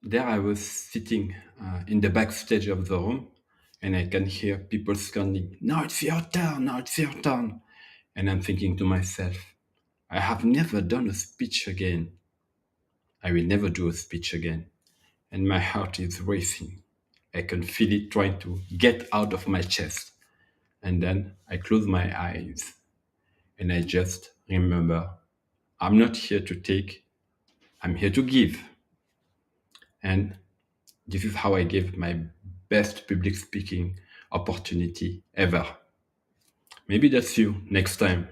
There I was sitting in the backstage of the room, and I can hear people screaming, "Now it's your turn, now it's your turn." And I'm thinking to myself, I have never done a speech again. I will never do a speech again. And my heart is racing. I can feel it trying to get out of my chest. And then I close my eyes and I just remember I'm not here to take, I'm here to give. And this is how I gave my best public speaking opportunity ever. Maybe that's you next time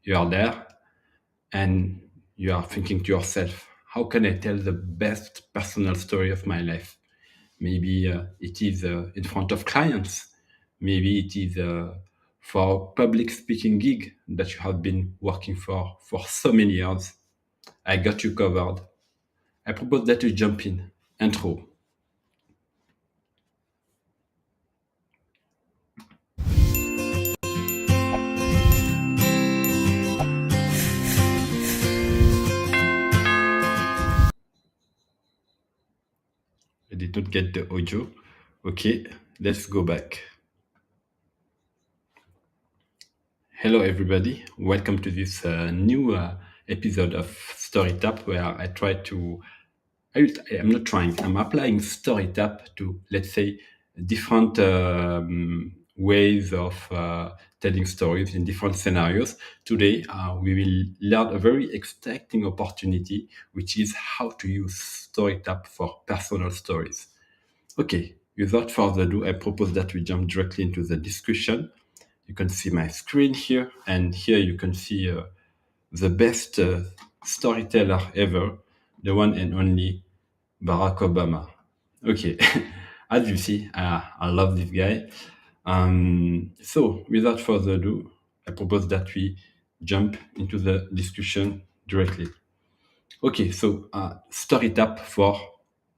you are there and you are thinking to yourself, how can I tell the best personal story of my life? Maybe it is in front of clients. Maybe it is for public speaking gig that you have been working for so many years. I got you covered. I propose that you jump in. Intro. I did not get the audio. Okay, let's go back. Hello, everybody. Welcome to this new episode of StoryTap, where I try to. I'm not trying. I'm applying StoryTap to, let's say, different ways of telling stories in different scenarios. Today, we will learn a very exciting opportunity, which is how to use StoryTap for personal stories. Okay, without further ado, I propose that we jump directly into the discussion. You can see my screen here, and here you can see the best storyteller ever, the one and only Barack Obama. Okay, as you see, I love this guy. So, without further ado, I propose that we jump into the discussion directly. Okay, so story tap for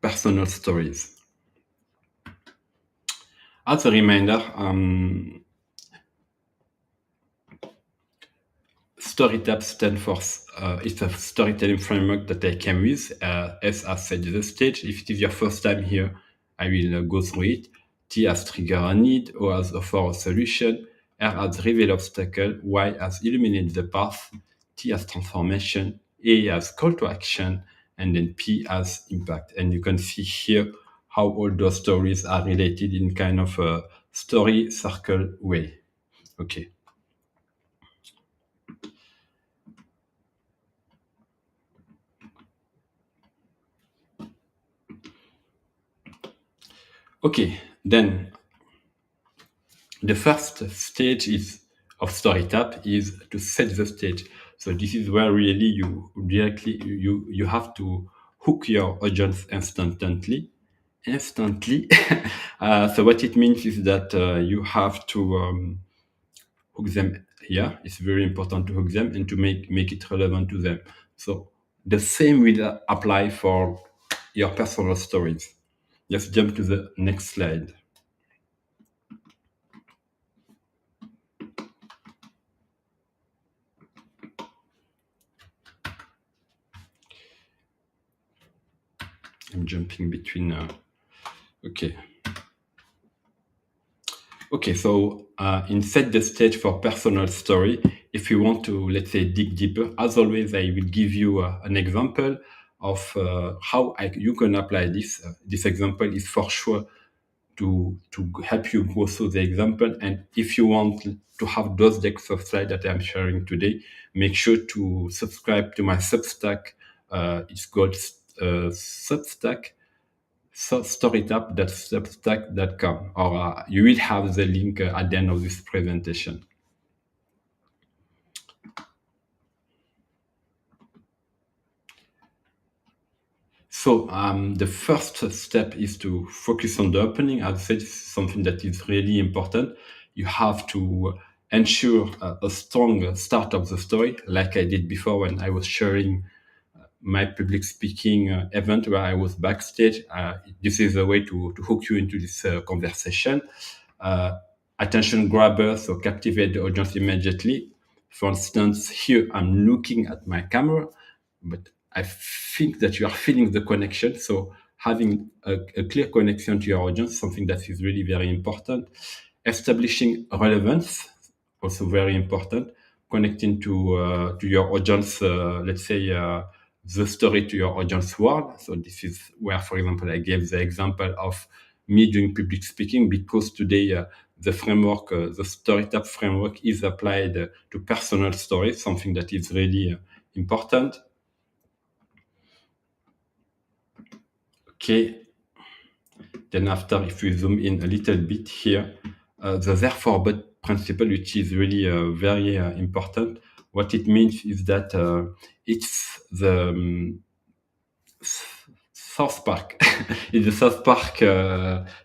personal stories. As a reminder, StoryTap stands for it's a storytelling framework that I came with. S as set the stage. If it is your first time here, I will go through it. T as trigger a need, O as offer a solution, R as reveal obstacle, Y as illuminate the path, T as transformation, A as call to action, and then P as impact. And you can see here how all those stories are related in kind of a story circle way. Okay. Okay, then the first stage is of StoryTap is to set the stage. So this is where really you have to hook your audience instantly. So what it means is that you have to hook them here. It's very important to hook them and to make it relevant to them. So the same will apply for your personal stories. Let's jump to the next slide. I'm jumping between. Okay. Okay, so in set the stage for personal story, if you want to, let's say, dig deeper, as always, I will give you an example of how you can apply this. This example is for sure to help you go through the example. And if you want to have those decks of slides that I'm sharing today, make sure to subscribe to my Substack. It's called Substack storytap.substack.com, or you will have the link at the end of this presentation. So the first step is to focus on the opening. As I said, it's something that is really important. You have to ensure a strong start of the story, like I did before when I was sharing my public speaking event where I was backstage. This is a way to hook you into this conversation. Attention grabber, so captivate the audience immediately. For instance, here I'm looking at my camera, but I think that you are feeling the connection. So having a clear connection to your audience, something that is really very important. Establishing relevance, also very important. Connecting to your audience, let's say the story to your audience world. So this is where, for example, I gave the example of me doing public speaking, because today the framework, the StoryTap framework, is applied to personal stories, something that is really important. Okay. Then after, if we zoom in a little bit here, the therefore but principle, which is really very important. What it means is that it's the South Park. It's the South Park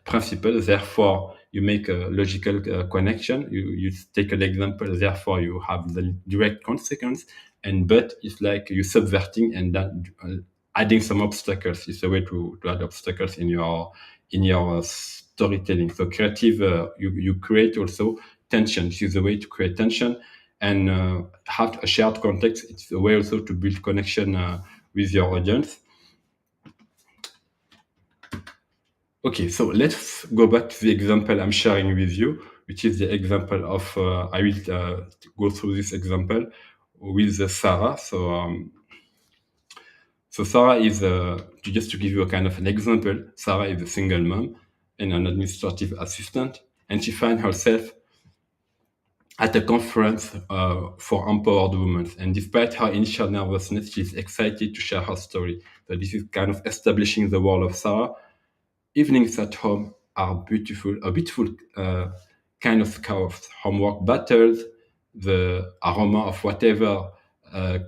principle. Therefore, you make a logical connection. You take an example. Therefore, you have the direct consequence. And but it's like you subverting and then adding some obstacles. It's a way to add obstacles in your storytelling. So creative, you create also tension. This is a way to create tension and have a shared context. It's a way also to build connection with your audience. Okay, so let's go back to the example I'm sharing with you, which is the example of, I will go through this example with Sarah. So Sarah is, just to give you a kind of an example, Sarah is a single mom and an administrative assistant, and she finds herself at a conference for empowered women. And despite her initial nervousness, she's excited to share her story. So this is kind of establishing the world of Sarah. Evenings at home are a beautiful kind of chaos. Homework battles, the aroma of whatever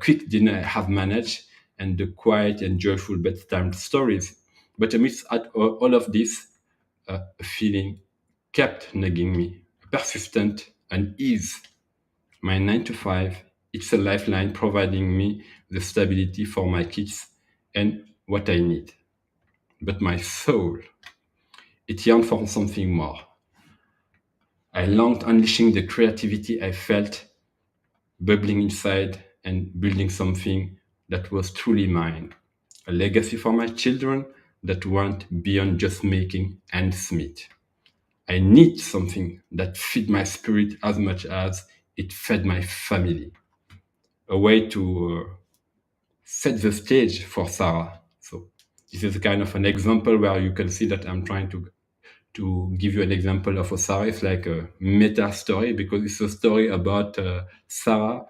quick dinner I have managed, and the quiet and joyful bedtime stories. But amidst all of this, a feeling kept nagging me, persistent unease. My 9 to 5, it's a lifeline providing me the stability for my kids and what I need. But my soul, it yearned for something more. I longed, unleashing the creativity I felt bubbling inside and building something that was truly mine. A legacy for my children that went beyond just making ends meet. I need something that fed my spirit as much as it fed my family. A way to set the stage for Sarah. So this is kind of an example where you can see that I'm trying to give you an example of a Sarah. It's like a meta story, because it's a story about Sarah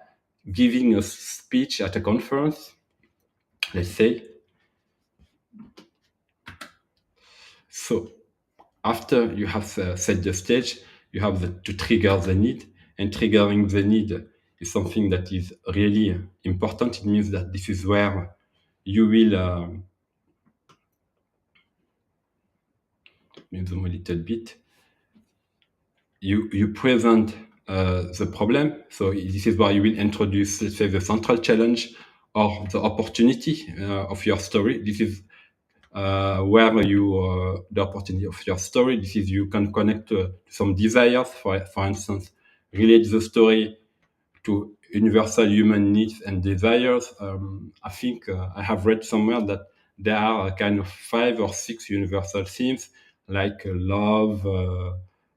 giving a speech at a conference, let's say. So after you have set the stage, you have to trigger the need, and triggering the need is something that is really important. It means that this is where you will zoom a little bit. You present the problem. So this is where you will introduce, let's say, the central challenge or the opportunity of your story. This is where you the opportunity of your story. This is you can connect to some desires. For instance, relate the story to universal human needs and desires. I think I have read somewhere that there are a kind of 5 or 6 universal themes, like love.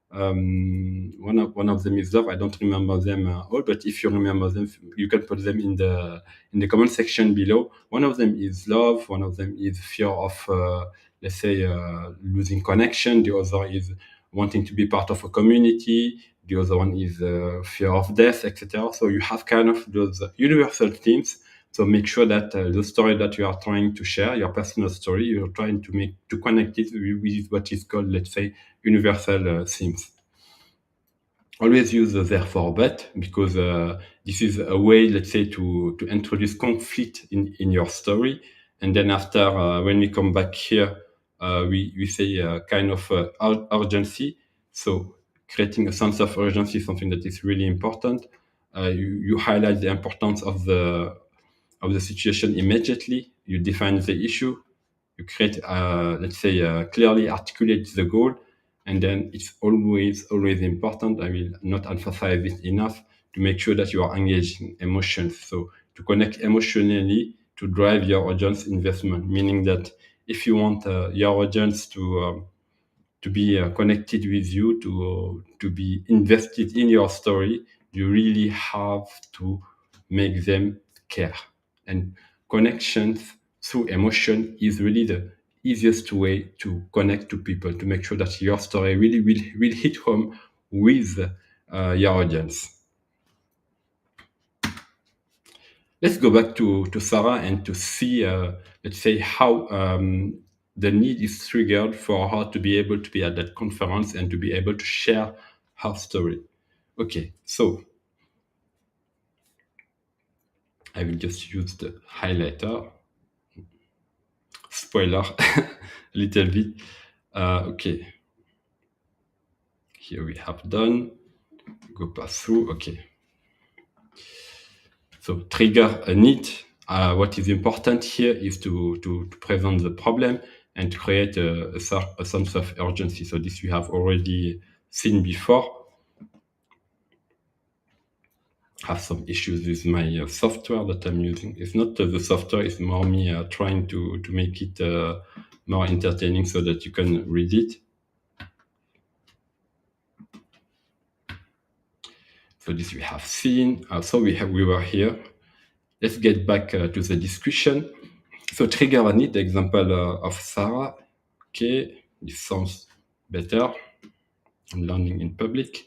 One of them is love. I don't remember them all, but if you remember them, you can put them in the comment section below. One of them is love. One of them is fear of, let's say, losing connection. The other is wanting to be part of a community. The other one is fear of death, etc. So you have kind of those universal themes. So make sure that the story that you are trying to share, your personal story, you're trying to connect it with what is called, let's say, universal themes. Always use the therefore but, because this is a way, let's say, to introduce conflict in your story. And then after, when we come back here, we say kind of urgency. So creating a sense of urgency is something that is really important. You highlight the importance of the situation immediately. You define the issue. You create, let's say, clearly articulate the goal, and then it's always important. I will not emphasize it enough, to make sure that you are engaging emotions. So to connect emotionally to drive your audience investment, meaning that if you want your audience to be connected with you, to be invested in your story, you really have to make them care. And connections through emotion is really the easiest way to connect to people, to make sure that your story really will hit home with your audience. Let's go back to Sarah and to see, let's say, how the need is triggered for her to be able to be at that conference and to be able to share her story. Okay, so I will just use the highlighter. Spoiler, a little bit. Okay, here we have done. Go pass through. Okay. So trigger a need. What is important here is to present the problem and to create a sense of urgency. So this we have already seen before. I have some issues with my software that I'm using. It's not the software, it's more me trying to make it more entertaining so that you can read it. So this we have seen. So we were here. Let's get back to the discussion. So trigger a need, example of Sarah. Okay, this sounds better. I'm learning in public.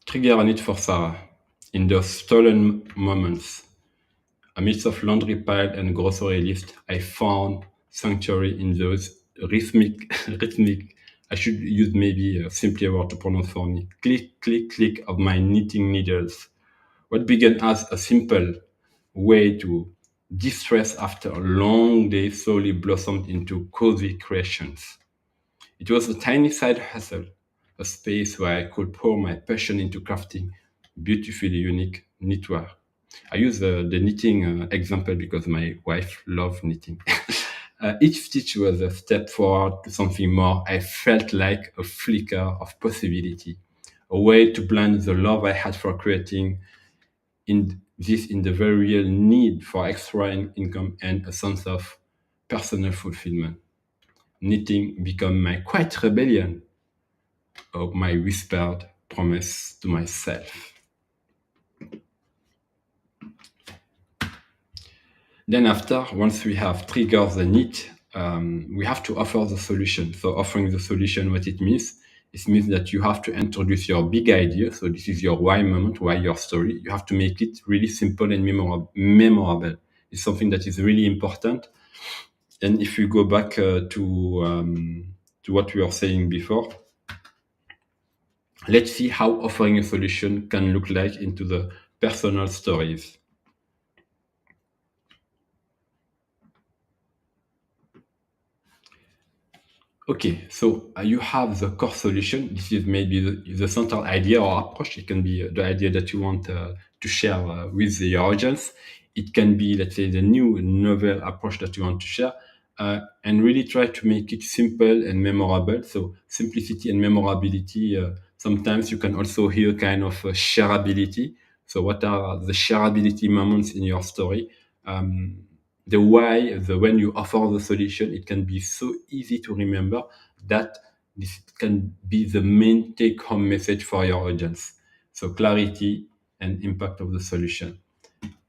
Trigger a need for Sarah. In those stolen moments, amidst of laundry pile and grocery list, I found sanctuary in those rhythmic, I should use maybe a simpler word to pronounce for me, click, click, click of my knitting needles. What began as a simple way to distress after a long day slowly blossomed into cozy creations. It was a tiny side hustle, a space where I could pour my passion into crafting beautifully unique knitwear. I use the knitting example because my wife loves knitting. Each stitch was a step forward to something more. I felt like a flicker of possibility, a way to blend the love I had for creating in the very real need for extra income and a sense of personal fulfillment. Knitting became my quiet rebellion of my whispered promise to myself. Then after, once we have triggered the need, we have to offer the solution. So offering the solution, what it means that you have to introduce your big idea. So this is your why moment, why your story. You have to make it really simple and memorable. It's something that is really important. And if we go back to what we were saying before, let's see how offering a solution can look like into the personal stories. Okay, so you have the core solution. This is maybe the central idea or approach. It can be the idea that you want to share with your audience. It can be, let's say, the new novel approach that you want to share, and really try to make it simple and memorable. So simplicity and memorability. Sometimes you can also hear kind of shareability. So what are the shareability moments in your story? The why, the when you offer the solution, it can be so easy to remember that this can be the main take-home message for your audience. So clarity and impact of the solution.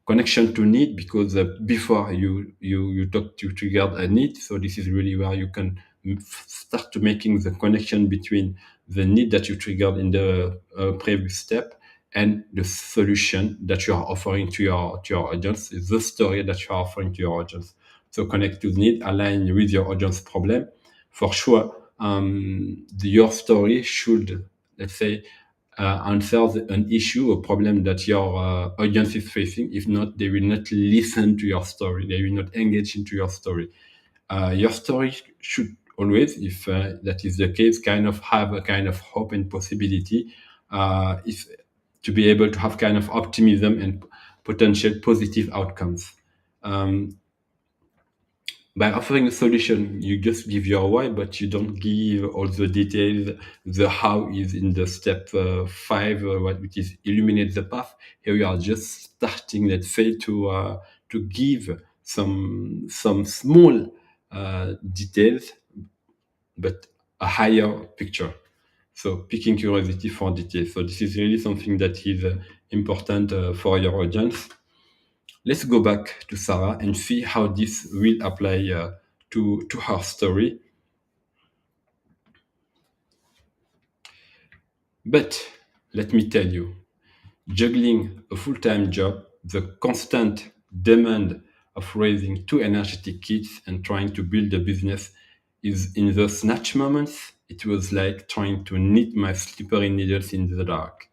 Connection to need, because before you talk to triggered a need, so this is really where you can start to making the connection between the need that you triggered in the previous step and the solution that you are offering to your audience, the story that you are offering to your audience. So connect to need, align with your audience problem. For sure, your story should, let's say, answer an issue, a problem that your audience is facing. If not, they will not listen to your story. They will not engage into your story. Your story should always, if that is the case, kind of have a kind of hope and possibility. If to be able to have kind of optimism and potential positive outcomes. By offering a solution, you just give your why, but you don't give all the details. The how is in the step five, which is illuminate the path. Here you are just starting, let's say, to give some small details, but a higher picture. So picking curiosity for details. So this is really something that is important for your audience. Let's go back to Sarah and see how this will apply to her story. But let me tell you, juggling a full time job, the constant demand of raising two energetic kids and trying to build a business is in the snatch moments, it was like trying to knit my slippery needles in the dark.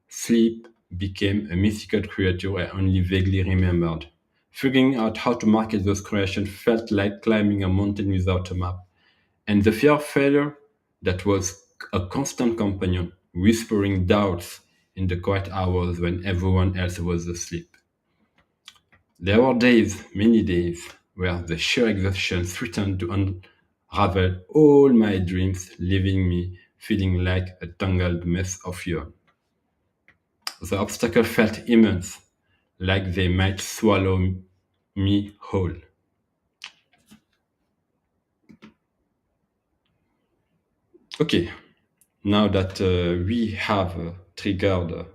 Sleep became a mythical creature I only vaguely remembered. Figuring out how to market those creations felt like climbing a mountain without a map. And the fear of failure, that was a constant companion, whispering doubts in the quiet hours when everyone else was asleep. There were days, many days, where the sheer exhaustion threatened to unravel all my dreams, leaving me feeling like a tangled mess of yarn. The obstacle felt immense, like they might swallow me whole. Okay, now that we have triggered,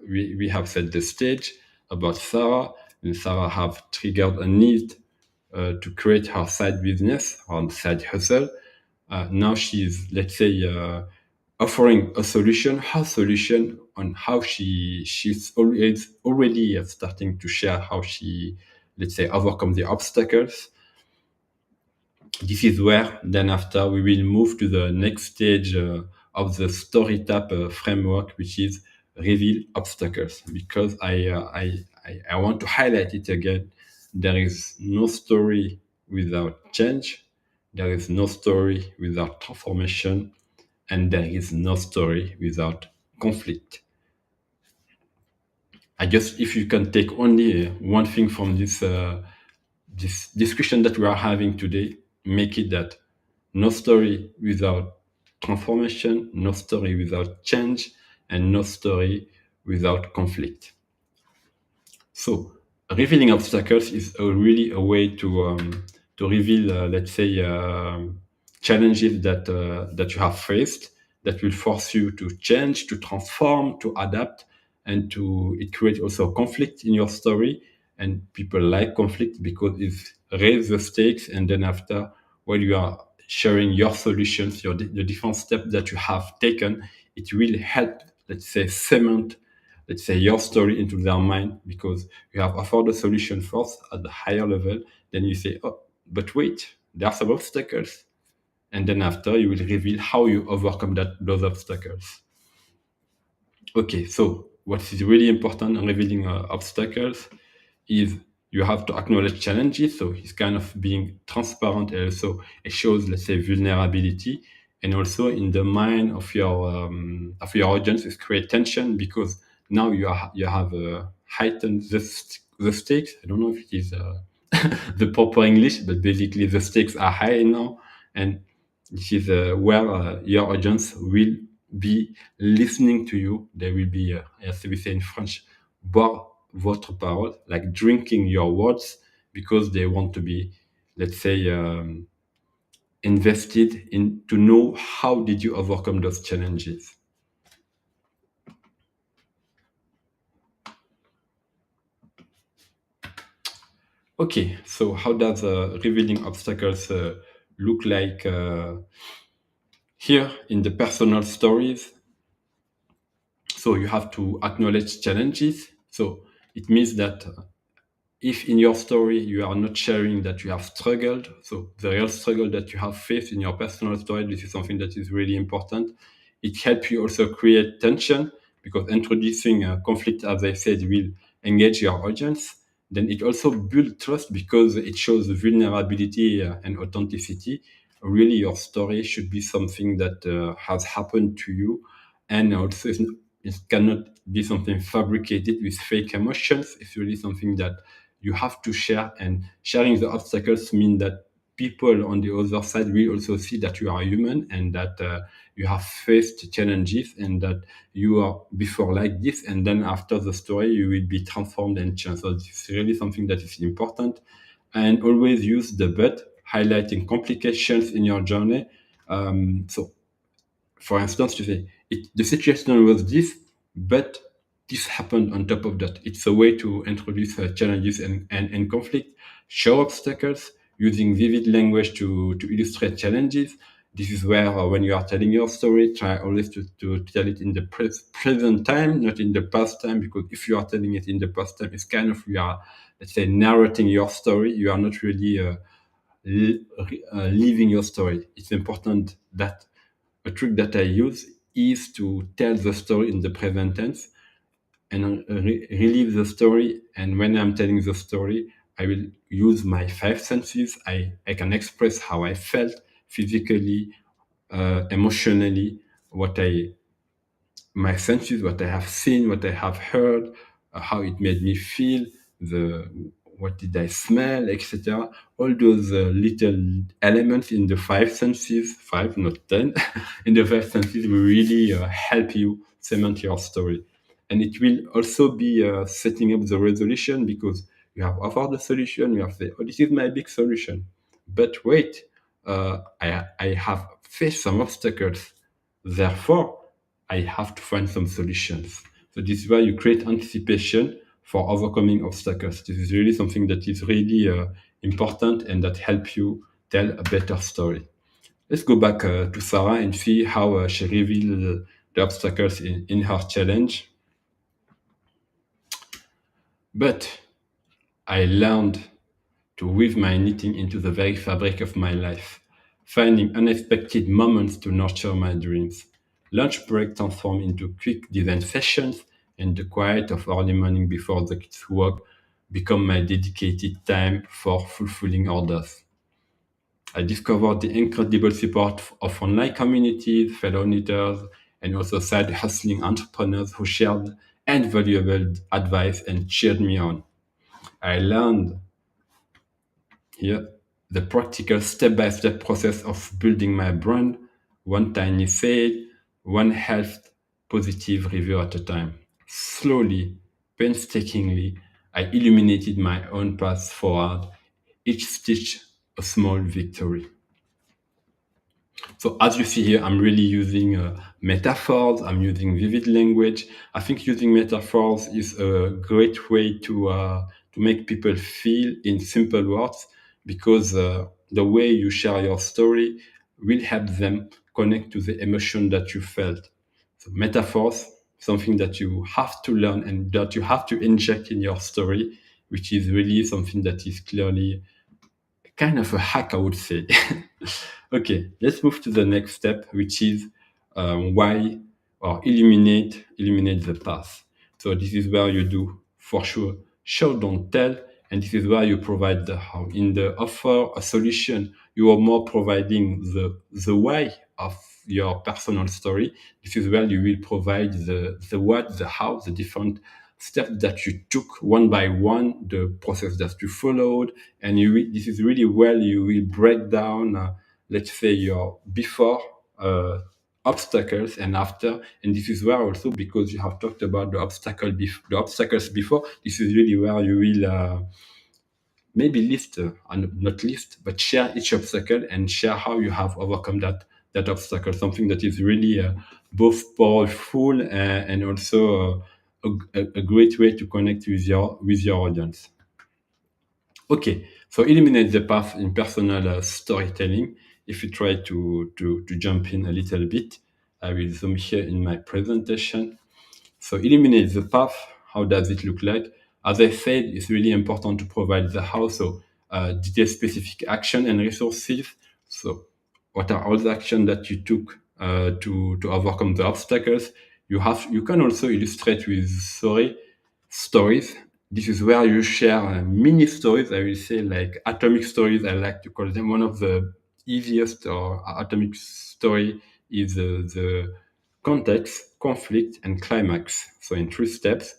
we have set the stage about Sarah, and Sarah have triggered a need to create her side business or side hustle. Now she's, let's say, offering a solution, her solution on how she's already starting to share how she, let's say, overcome the obstacles. This is where then after we will move to the next stage of the STORYTAP framework, which is reveal obstacles. Because I want to highlight it again. There is no story without change. There is no story without transformation, and there is no story without conflict. I guess if you can take only one thing from this discussion that we are having today, make it that no story without transformation, no story without change, and no story without conflict. So, revealing obstacles is really a way to reveal, let's say, challenges that you have faced that will force you to change, to transform, to adapt, and to it creates also conflict in your story. And people like conflict because it raises the stakes. And then after, while you are sharing your solutions, the different steps that you have taken, it will help, let's say, cement, let's say, your story into their mind because you have offered a solution first at the higher level. Then you say, oh, but wait, there are some obstacles. And then after, you will reveal how you overcome those obstacles. Okay, so what is really important in revealing obstacles is you have to acknowledge challenges. So it's kind of being transparent, and also it shows, let's say, vulnerability, and also in the mind of your audience, is create tension because now you have heightened the stakes. I don't know if it is the proper English, but basically the stakes are high now, and this is where your audience will be listening to you. They will be, as we say in French, boire votre parole, like drinking your words, because they want to be, let's say, invested in to know how did you overcome those challenges. Okay, so how does revealing obstacles look like here in the personal stories? So you have to acknowledge challenges. So it means that if in your story you are not sharing that you have struggled, so the real struggle that you have faced in your personal story, this is something that is really important. It helps you also create tension because introducing a conflict, as I said, will engage your audience. Then it also builds trust because it shows vulnerability and authenticity. Really, your story should be something that has happened to you, and also it cannot be something fabricated with fake emotions. It's really something that you have to share, and sharing the obstacles mean that people on the other side will also see that you are human and that you have faced challenges and that you are before like this, and then after the story you will be transformed and changed. So it's really something that is important. And always use the but, highlighting complications in your journey. So for instance, you say, the situation was this, but this happened on top of that. It's a way to introduce challenges and conflict, show obstacles, using vivid language to illustrate challenges. This is where, when you are telling your story, try always to tell it in the present time, not in the past time, because if you are telling it in the past time, it's kind of, you are, let's say, narrating your story. You are not really living your story. It's important that a trick that I use is to tell the story in the present tense and relive the story. And when I'm telling the story, I will use my five senses. I can express how I felt physically, emotionally, what I my senses, what I have seen, what I have heard, how it made me feel, the what did I smell, etc. All those little elements in the five senses, five, not 10, in the five senses will really help you cement your story. And it will also be setting up the resolution, because you have offered the solution, you have said, oh, this is my big solution. But wait, I have faced some obstacles. Therefore, I have to find some solutions. So this is why you create anticipation for overcoming obstacles. This is really something that is really important and that helps you tell a better story. Let's go back to Sarah and see how she revealed the obstacles in her challenge. But I learned to weave my knitting into the very fabric of my life, finding unexpected moments to nurture my dreams. Lunch break transformed into quick design sessions, and the quiet of early morning before the kids' work become my dedicated time for fulfilling orders. I discovered the incredible support of online communities, fellow knitters, and also side hustling entrepreneurs who shared invaluable advice and cheered me on. I learned here, the practical step-by-step process of building my brand, one tiny sale, one health positive review at a time. Slowly, painstakingly, I illuminated my own path forward, each stitch a small victory. So as you see here, I'm really using metaphors. I'm using vivid language. I think using metaphors is a great way to make people feel in simple words, because the way you share your story will help them connect to the emotion that you felt. So metaphors, something that you have to learn and that you have to inject in your story, which is really something that is clearly kind of a hack, I would say. Okay, let's move to the next step, which is why or illuminate the path. So this is where you do for sure show don't tell, and this is where you provide the how. In the offer a solution, you are more providing the why of your personal story. This is where you will provide the what, the how, the different steps that you took one by one, the process that you followed, and this is really where you will break down, let's say, your before obstacles and after. And this is where also, because you have talked about the obstacles before, this is really where you will maybe list, and not list, but share each obstacle and share how you have overcome that obstacle. Something that is really both powerful and also a great way to connect with your audience. Okay, so eliminate the path in personal storytelling. If you try to jump in a little bit, I will zoom here in my presentation. So eliminate the path. How does it look like? As I said, it's really important to provide the how, so detail specific action and resources. So what are all the actions that you took to overcome the obstacles? You can also illustrate with stories. This is where you share mini stories. I will say like atomic stories. I like to call them. One of the easiest or atomic story is the context, conflict, and climax. So in three steps: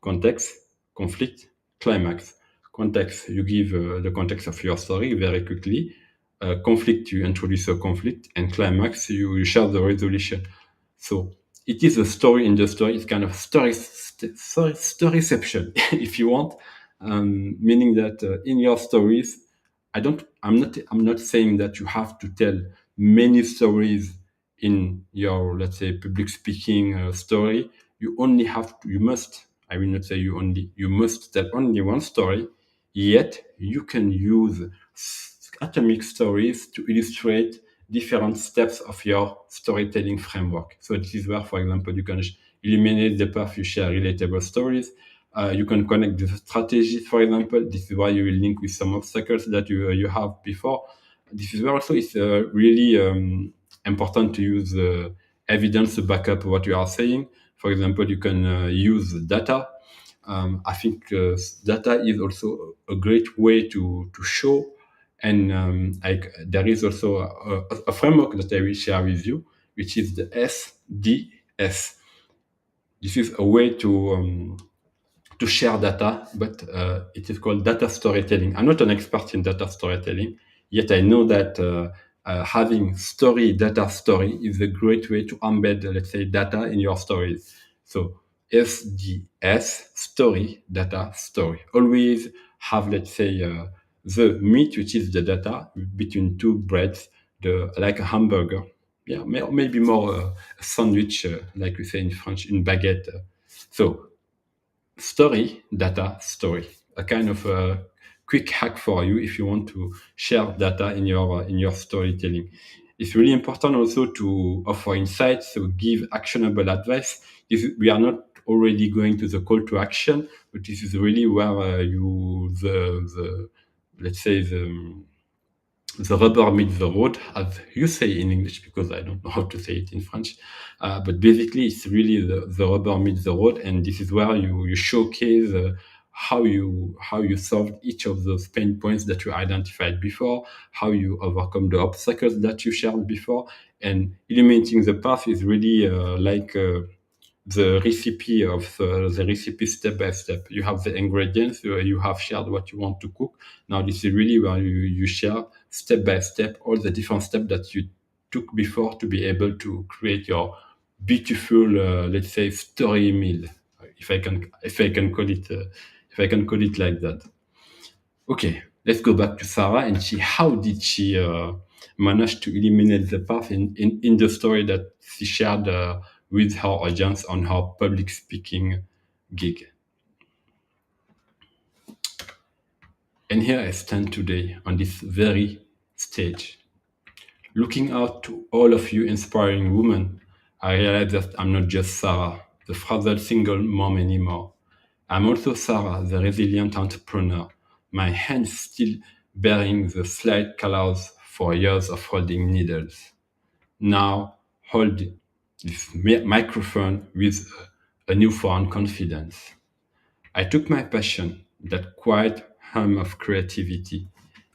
context, conflict, climax. Context, you give the context of your story very quickly. conflict, you introduce a conflict, and climax, you share the resolution. So it is a story in the story. It's kind of storyception, if you want, meaning that in your stories, I'm not saying that you have to tell many stories in your, let's say, public speaking story. You must. I will not say you only. You must tell only one story. Yet you can use atomic stories to illustrate different steps of your storytelling framework. So this is where, for example, you can eliminate the path, you share relatable stories. You can connect the strategies, for example. This is why you will link with some obstacles that you have before. This is where also it's really important to use evidence to back up what you are saying. For example, you can use data. I think data is also a great way to show, and there is also a framework that I will share with you, which is the SDS. This is a way to share data, but it is called data storytelling. I'm not an expert in data storytelling, yet I know that having data story is a great way to embed, let's say, data in your stories. So SDS, story, data, story. Always have, let's say, the meat, which is the data, between two breads, like a hamburger. Yeah, maybe more a sandwich, like we say in French, in baguette. So story, data, story. A kind of a quick hack for you if you want to share data in your storytelling. It's really important also to offer insights, so give actionable advice. We are not already going to the call to action, but this is really where the let's say the rubber meets the road, as you say in English, because I don't know how to say it in French. But basically, it's really the rubber meets the road, and this is where you showcase how you solved each of those pain points that you identified before, how you overcome the obstacles that you shared before, and illuminating the path is really like. The recipe the recipe step by step. You have the ingredients, you have shared what you want to cook. Now this is really where you share step by step all the different steps that you took before to be able to create your beautiful, let's say, story meal, if I can call it if I can call it like that. Okay, let's go back to Sarah and see how did she manage to eliminate the path in the story that she shared with her audience on her public speaking gig. And here I stand today on this very stage, looking out to all of you inspiring women. I realize that I'm not just Sarah, the frazzled single mom anymore. I'm also Sarah, the resilient entrepreneur, my hands still bearing the slight colors for years of holding needles. Now hold this microphone with a newfound confidence. I took my passion, that quiet hum of creativity,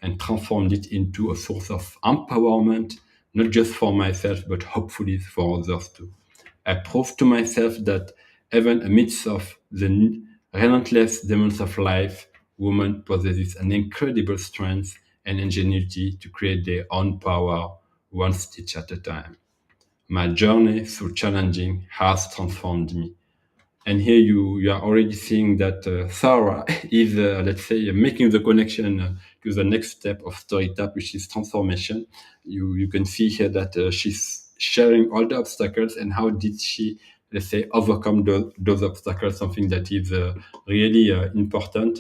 and transformed it into a source of empowerment, not just for myself, but hopefully for others too. I proved to myself that even amidst of the relentless demands of life, women possesses an incredible strength and ingenuity to create their own power one stitch at a time. My journey through challenging has transformed me. And here you are already seeing that Sarah is, let's say, making the connection to the next step of StoryTap, which is transformation. You can see here that she's sharing all the obstacles and how did she, let's say, overcome those obstacles, something that is really important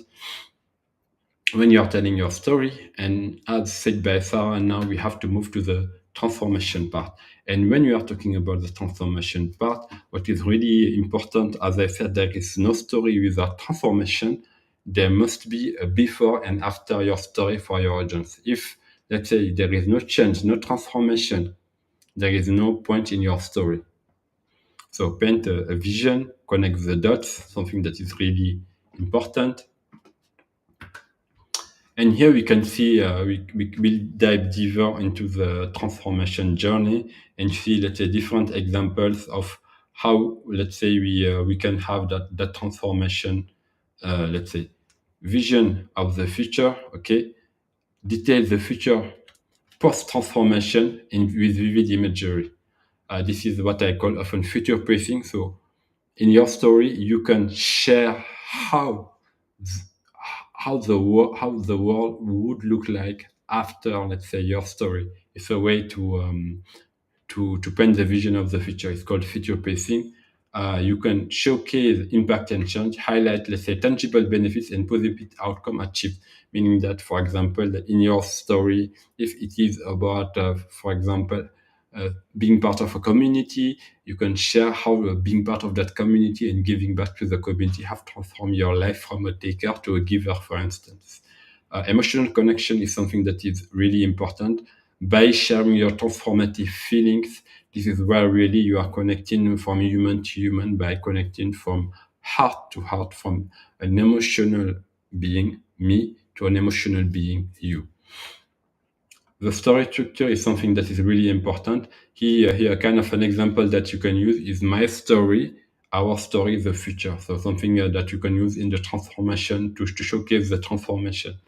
when you are telling your story. And as said by Sarah, now we have to move to the transformation part. And when you are talking about the transformation part, what is really important, as I said, there is no story without transformation. There must be a before and after your story for your audience. If, let's say, there is no change, no transformation, there is no point in your story. So paint a vision, connect the dots, something that is really important. And here we can see, we will dive deeper into the transformation journey and see, let's say, different examples of how, let's say, we can have that transformation, let's say, vision of the future, okay? Detail the future post-transformation with vivid imagery. This is what I call often future pacing. So in your story, you can share how the world would look like after, let's say, your story. It's a way to paint the vision of the future. It's called future pacing. You can showcase impact and change, highlight, let's say, tangible benefits and positive outcome achieved. Meaning that, for example, that in your story, if it is about, for example, being part of a community, you can share how being part of that community and giving back to the community have transformed your life from a taker to a giver, for instance. Emotional connection is something that is really important. By sharing your transformative feelings, this is where really you are connecting from human to human, by connecting from heart to heart, from an emotional being, me, to an emotional being, you. The story structure is something that is really important. Here, kind of an example that you can use is my story, our story, the future. So something that you can use in the transformation to showcase the transformation.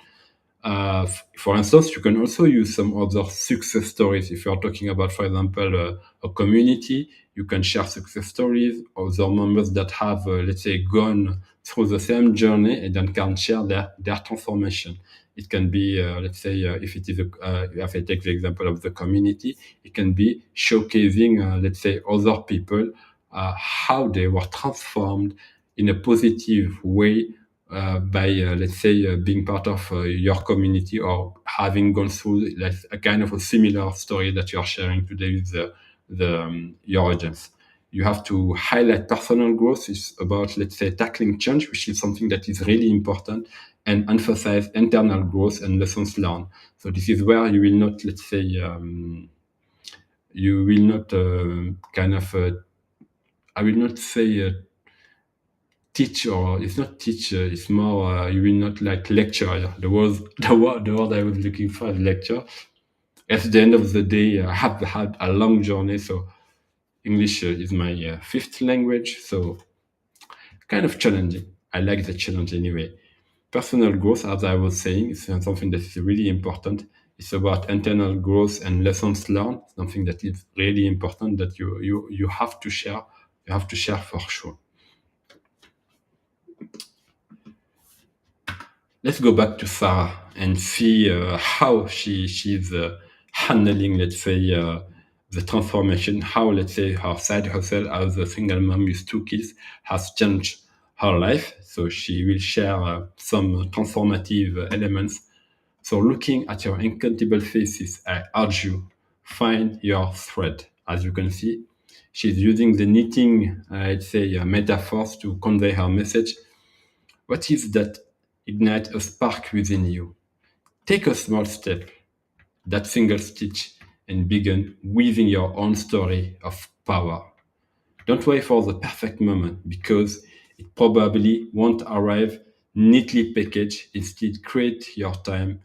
For instance, you can also use some other success stories. If you're talking about, for example, a community, you can share success stories, other members that have, let's say, gone through the same journey and then can share their transformation. It can be, let's say, if it is, if I take the example of the community, it can be showcasing, let's say, other people, how they were transformed in a positive way by, let's say, being part of your community or having gone through like a kind of a similar story that you're sharing today with your audience. You have to highlight personal growth. It's about, let's say, tackling change, which is something that is really important, and emphasize internal growth and lessons learned. So this is where you will not, let's say, you will not kind of, I will not say teach, or it's not teach, it's more you will not like lecture. The word I was looking for is lecture. At the end of the day, I have had a long journey, so English is my fifth language, so kind of challenging. I like the challenge anyway. Personal growth, as I was saying, is something that is really important. It's about internal growth and lessons learned, something that is really important that you have to share. You have to share for sure. Let's go back to Sarah and see how she's handling, let's say, the transformation, how, let's say, her side hustle as a single mom with two kids has changed her life. So she will share some transformative elements. So looking at your uncountable faces, I urge you, find your thread. As you can see, she's using the knitting, I'd say, metaphors to convey her message. What is that ignite a spark within you? Take a small step, that single stitch, and begin weaving your own story of power. Don't wait for the perfect moment because it probably won't arrive neatly packaged. Instead, create your time,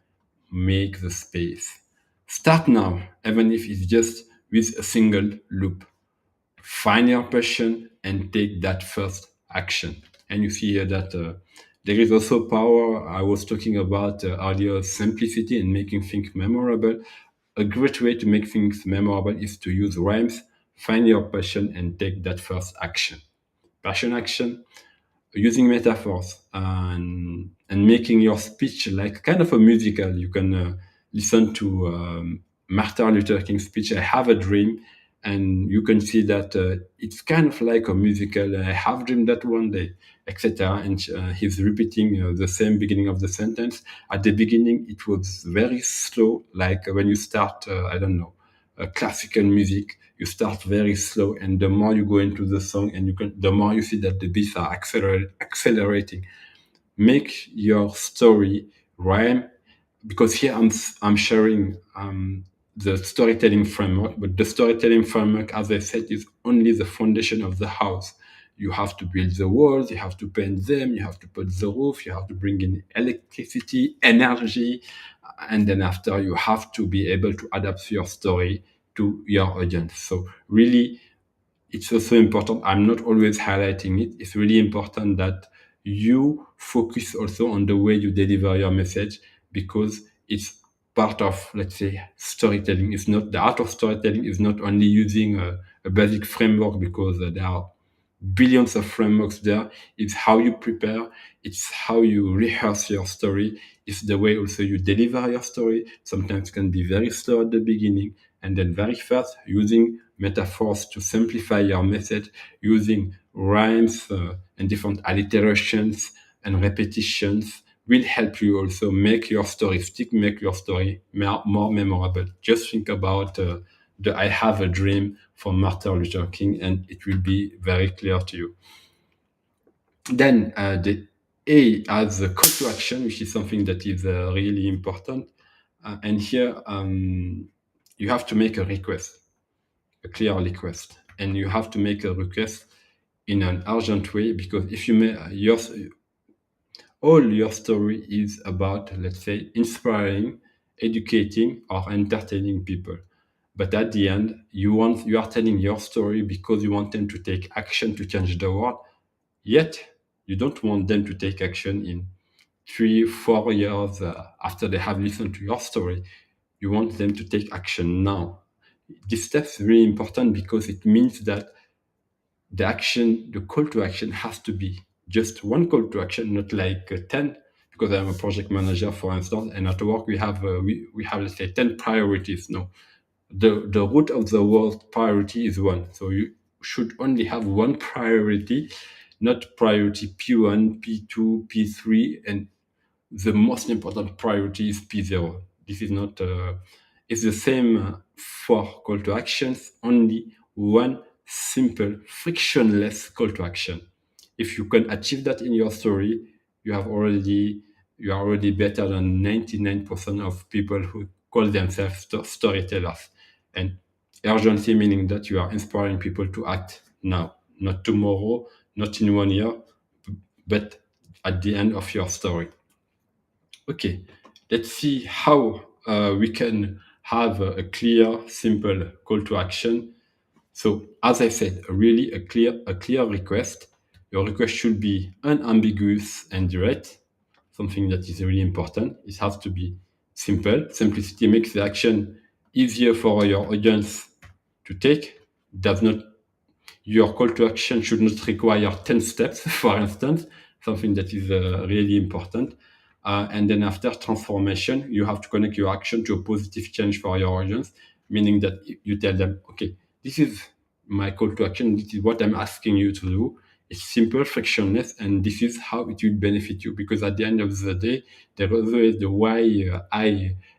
make the space. Start now, even if it's just with a single loop. Find your passion and take that first action. And you see here that there is also power. I was talking about earlier, simplicity and making things memorable. A great way to make things memorable is to use rhymes. Find your passion and take that first action. Passion action, using metaphors and making your speech like kind of a musical. You can listen to Martin Luther King's speech, I Have a Dream, and you can see that it's kind of like a musical. I have dreamed that one day, etc. And he's repeating the same beginning of the sentence. At the beginning, it was very slow, like when you start, I don't know, classical music, you start very slow, and the more you go into the song, and the more you see that the beats are accelerating. Make your story rhyme, because here I'm sharing the storytelling framework, but the storytelling framework, as I said, is only the foundation of the house. You have to build the walls, you have to paint them, you have to put the roof, you have to bring in electricity, energy, and then after you have to be able to adapt your story to your audience. So really, it's also important. I'm not always highlighting it. It's really important that you focus also on the way you deliver your message, because it's part of, let's say, storytelling. It's not the art of storytelling is not only using a basic framework, because there are billions of frameworks there. It's how you prepare, it's how you rehearse your story, it's the way also you deliver your story. Sometimes it can be very slow at the beginning and then very fast, using metaphors to simplify your message, using rhymes and different alliterations and repetitions will help you also make your story stick, make your story more memorable. Just think about the I Have a Dream from Martin Luther King, and it will be very clear to you. Then the A has a call to action, which is something that is really important. And here you have to make a request, a clear request, and you have to make a request in an urgent way, because if you make all your story is about, let's say, inspiring, educating, or entertaining people. But at the end, you are telling your story because you want them to take action to change the world. Yet you don't want them to take action in 3, 4 years after they have listened to your story. You want them to take action now. This step is really important because it means that the call to action has to be just one call to action, not like 10. Because I'm a project manager, for instance, and at work we have, let's say, 10 priorities. No, the root of the word priority is one. So you should only have one priority, not priority P1, P2, P3, and the most important priority is P0. This is not, it's the same for call to actions, only one simple, frictionless call to action. If you can achieve that in your story, you are already better than 99% of people who call themselves storytellers. And urgency meaning that you are inspiring people to act now, not tomorrow, not in 1 year, but at the end of your story. Okay, let's see how we can have a clear, simple call to action. So, as I said, really a clear request. Your request should be unambiguous and direct. Something that is really important. It has to be simple. Simplicity makes the action easier for your audience to take. Does not Your call to action should not require 10 steps, for instance, something that is really important. And then after transformation, you have to connect your action to a positive change for your audience, meaning that you tell them, okay, this is my call to action. This is what I'm asking you to do. It's simple, frictionless, and this is how it will benefit you. Because at the end of the day, there is always the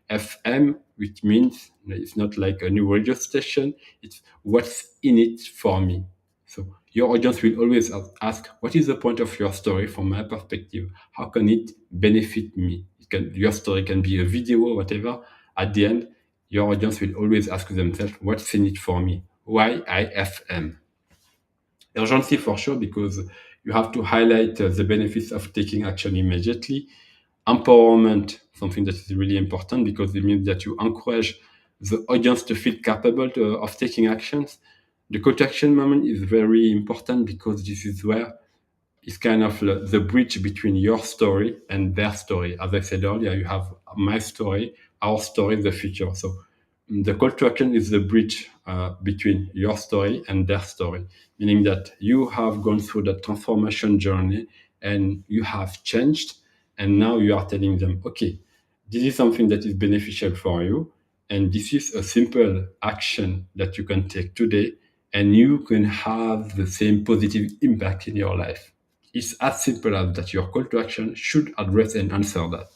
YIFM, which means it's not like a new radio station. It's what's in it for me. So your audience will always ask, what is the point of your story from my perspective? How can it benefit me? Your story can be a video or whatever. At the end, your audience will always ask themselves, what's in it for me? YIFM. Urgency for sure, because you have to highlight the benefits of taking action immediately. Empowerment, something that is really important because it means that you encourage the audience to feel capable of taking actions. The call to action moment is very important because this is where it's kind of the bridge between your story and their story. As I said earlier, you have my story, our story, the future. So the call to action is the bridge between your story and their story, meaning that you have gone through the transformation journey and you have changed. And now you are telling them, okay, this is something that is beneficial for you. And this is a simple action that you can take today, and you can have the same positive impact in your life. It's as simple as that. Your call to action should address and answer that.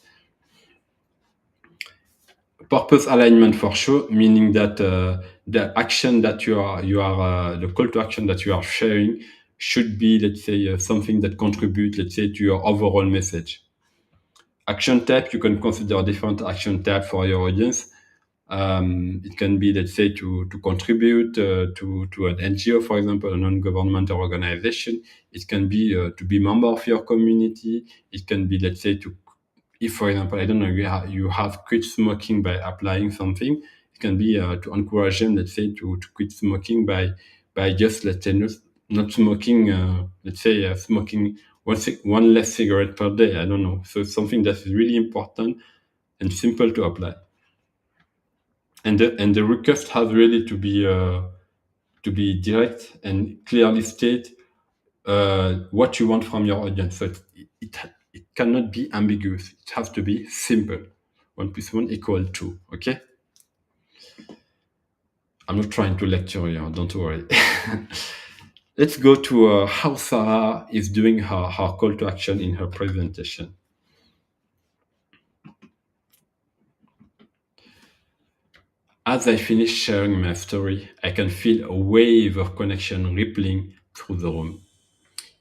Purpose alignment for sure, meaning that the action that the call to action that you are sharing should be, let's say, something that contributes, let's say, to your overall message. Action type, you can consider different action type for your audience. It can be, let's say, to contribute to an NGO, for example, a non-governmental organization. It can be to be member of your community. It can be, let's say, if, for example, I don't know, you have quit smoking by applying something. It can be to encourage them, let's say, to quit smoking by just, let's say, not smoking, let's say, smoking one less cigarette per day. I don't know. So it's something that's really important and simple to apply. And the request has really to be direct and clearly state what you want from your audience. So it, it cannot be ambiguous. It has to be simple. 1 plus 1 equal 2. Okay. I'm not trying to lecture you. Don't worry. Let's go to how Sarah is doing her call to action in her presentation. As I finish sharing my story, I can feel a wave of connection rippling through the room.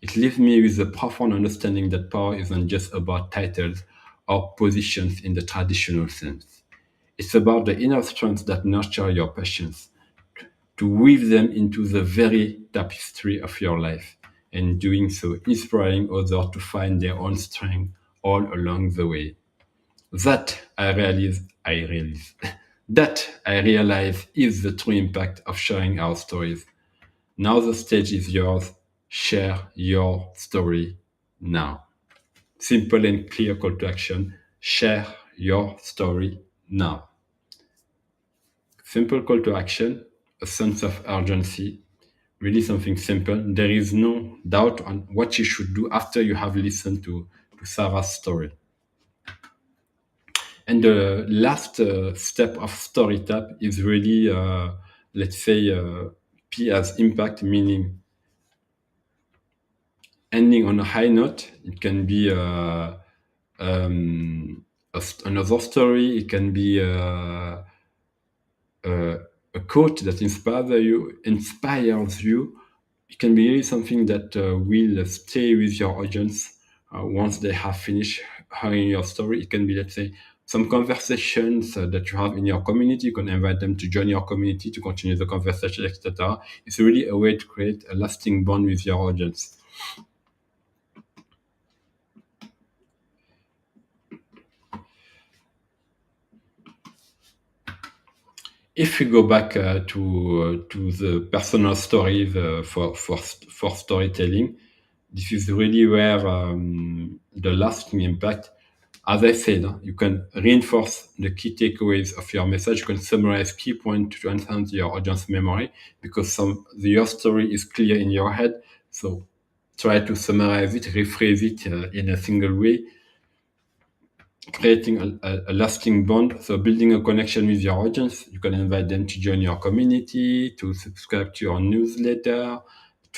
It leaves me with a profound understanding that power isn't just about titles or positions in the traditional sense. It's about the inner strengths that nurture your passions, to weave them into the very tapestry of your life, and doing so, inspiring others to find their own strength all along the way. That that I realize is the true impact of sharing our stories. Now the stage is yours. Share your story now. Simple and clear call to action. Share your story now. Simple call to action, a sense of urgency, really something simple. There is no doubt on what you should do after you have listened to Sarah's story. And the last step of StoryTap is really, let's say, P as impact, meaning ending on a high note. It can be another story. It can be a quote that inspires you. It can be really something that will stay with your audience once they have finished hearing your story. It can be, let's say, some conversations that you have in your community. You can invite them to join your community to continue the conversation, etc. It's really a way to create a lasting bond with your audience. If we go back to the personal stories for storytelling, this is really where the lasting impact. As I said, you can reinforce the key takeaways of your message. You can summarize key points to enhance your audience memory because your story is clear in your head. So try to summarize it, rephrase it in a single way, creating a lasting bond. So building a connection with your audience. You can invite them to join your community, to subscribe to your newsletter.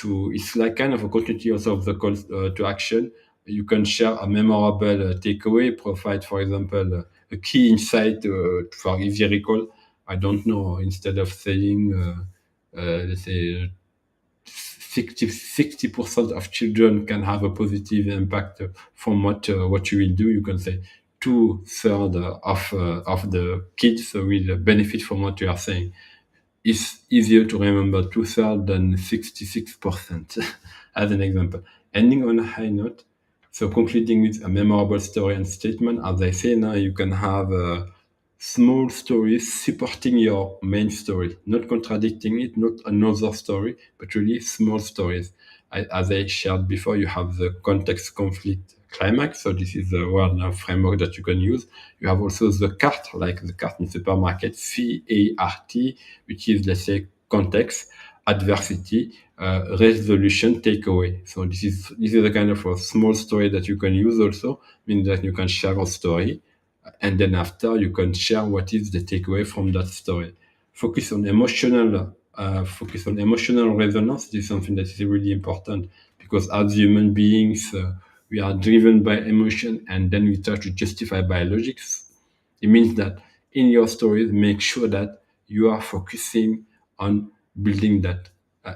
It's like kind of a continuity also of the call to action. You can share a memorable takeaway, provide, for example, a key insight for easy recall. I don't know, instead of saying, let's say, 60% of children can have a positive impact from what you will do. You can say 2/3 of the kids will benefit from what you are saying. It's easier to remember 2/3 than 66%, as an example. Ending on a high note, so concluding with a memorable story and statement. As I say now, you can have small stories supporting your main story, not contradicting it, not another story, but really small stories. As I shared before, you have the context, conflict, climax. So this is the one framework that you can use. You have also the cart, like the cart in supermarket, CART, which is, let's say, context, adversity, resolution, takeaway. So this is a kind of a small story that you can use also, meaning that you can share a story and then after you can share what is the takeaway from that story. Focus on emotional resonance. This is something that is really important because as human beings, we are driven by emotion and then we try to justify by logics. It means that in your stories, make sure that you are focusing on building that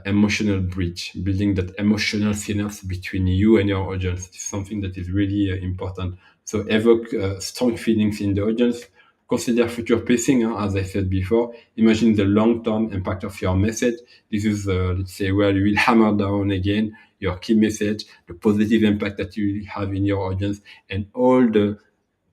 emotional bridge, building that emotional synapse between you and your audience. It's something that is really important. So evoke strong feelings in the audience. Consider future pacing, as I said before. Imagine the long-term impact of your message. This is, let's say, where you will hammer down again your key message, the positive impact that you will have in your audience, and all the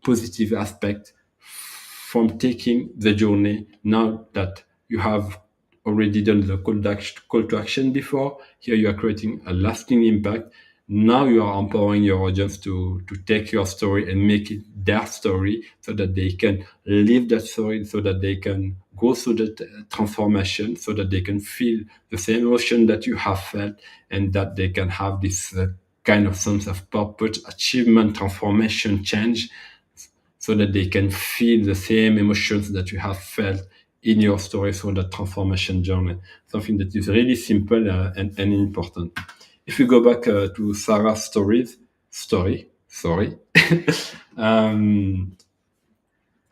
positive aspect from taking the journey. Now that you have already done the call to action before, here you are creating a lasting impact. Now you are empowering your audience to take your story and make it their story so that they can live that story, so that they can go through that transformation, so that they can feel the same emotion that you have felt, and that they can have this kind of sense of purpose, achievement, transformation, change, so that they can feel the same emotions that you have felt in your story through that transformation journey. Something that is really simple and important. If we go back to Sarah's sorry, um,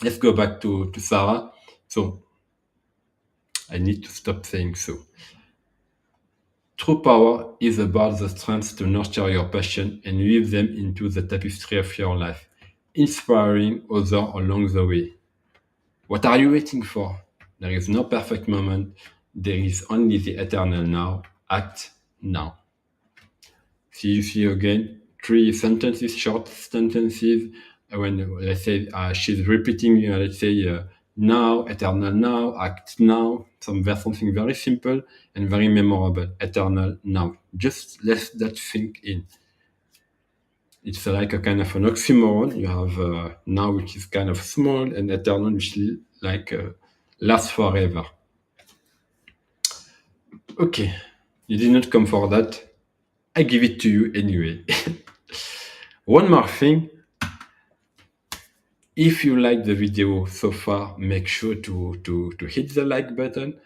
let's go back to Sarah. So I need to stop saying so. True power is about the strength to nurture your passion and weave them into the tapestry of your life, inspiring others along the way. What are you waiting for? There is no perfect moment. There is only the eternal now. Act now. See you again. Three sentences, short sentences. When let's say she's repeating, let's say now, eternal now, act now. Something very simple and very memorable. Eternal now. Just let that sink in. It's like a kind of an oxymoron. You have now, which is kind of small, and eternal, which like lasts forever. Okay, you did not come for that. I give it to you anyway. One more thing. If you like the video so far, make sure to hit the like button.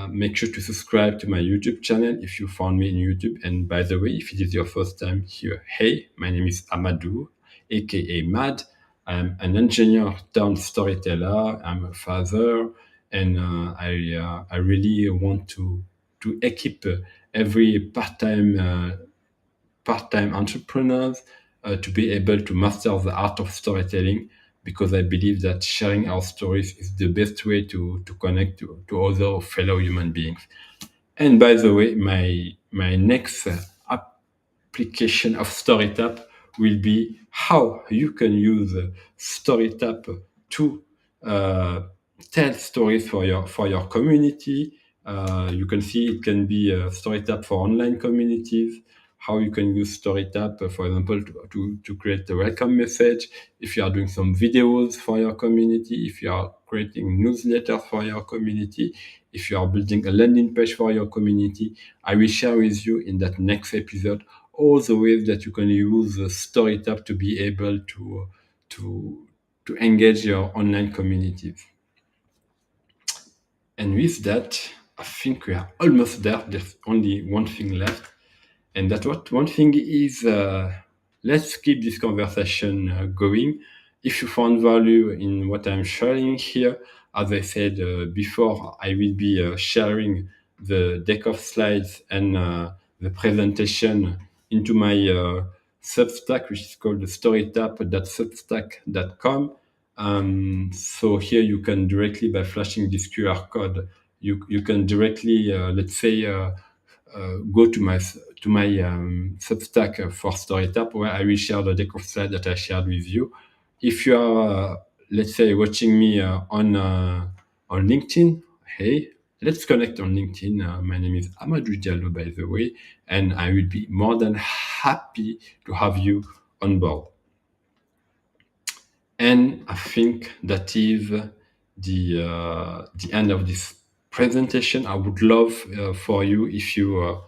Make sure to subscribe to my YouTube channel if you found me in YouTube. And by the way, if it is your first time here, hey, my name is Amadou, aka Mad. I'm an engineer turned storyteller. I'm a father, and I really want to equip every part-time entrepreneurs to be able to master the art of storytelling, because I believe that sharing our stories is the best way to connect to other fellow human beings. And by the way, my next application of StoryTap will be how you can use StoryTap to uh, tell stories for your community. You can see it can be a StoryTap for online communities. How you can use StoryTap, for example, to create a welcome message. If you are doing some videos for your community, if you are creating newsletters for your community, if you are building a landing page for your community, I will share with you in that next episode all the ways that you can use StoryTap to be able to to engage your online communities. And with that, I think we are almost there. There's only one thing left. And that what one thing is, let's keep this conversation going. If you found value in what I'm sharing here, as I said before, I will be sharing the deck of slides and the presentation into my Substack, which is called the storytap.substack.com. So here you can directly, by flashing this QR code, you can directly, let's say, go to my Substack for StoryTap, where I will share the deck of slides that I shared with you. If you are, let's say, watching me on LinkedIn, hey, let's connect on LinkedIn. My name is Amadou Diallo, by the way, and I will be more than happy to have you on board. And I think that is the end of this presentation. I would love for you, if you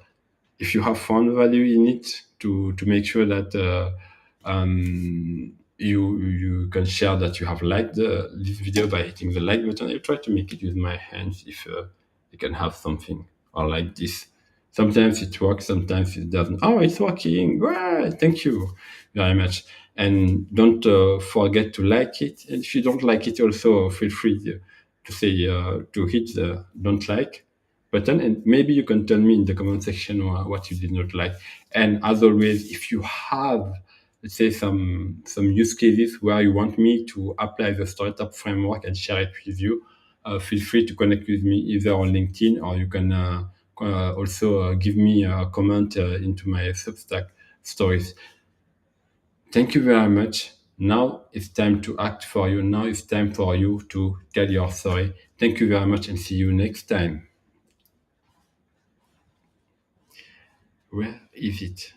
have found value in it, to make sure that you can share that you have liked this video by hitting the like button. I try to make it with my hands if you can have something or like this. Sometimes it works, sometimes it doesn't. Oh, it's working! Great! Thank you very much. And don't forget to like it. And if you don't like it, also feel free to say to hit the don't like button, and maybe you can tell me in the comment section what you did not like. And as always, if you have, let's say, some use cases where you want me to apply the StoryTap framework and share it with you, feel free to connect with me either on LinkedIn, or you can also give me a comment into my Substack stories. Thank you very much. Now it's time to act for you. Now it's time for you to tell your story. Thank you very much, and see you next time. Where is it?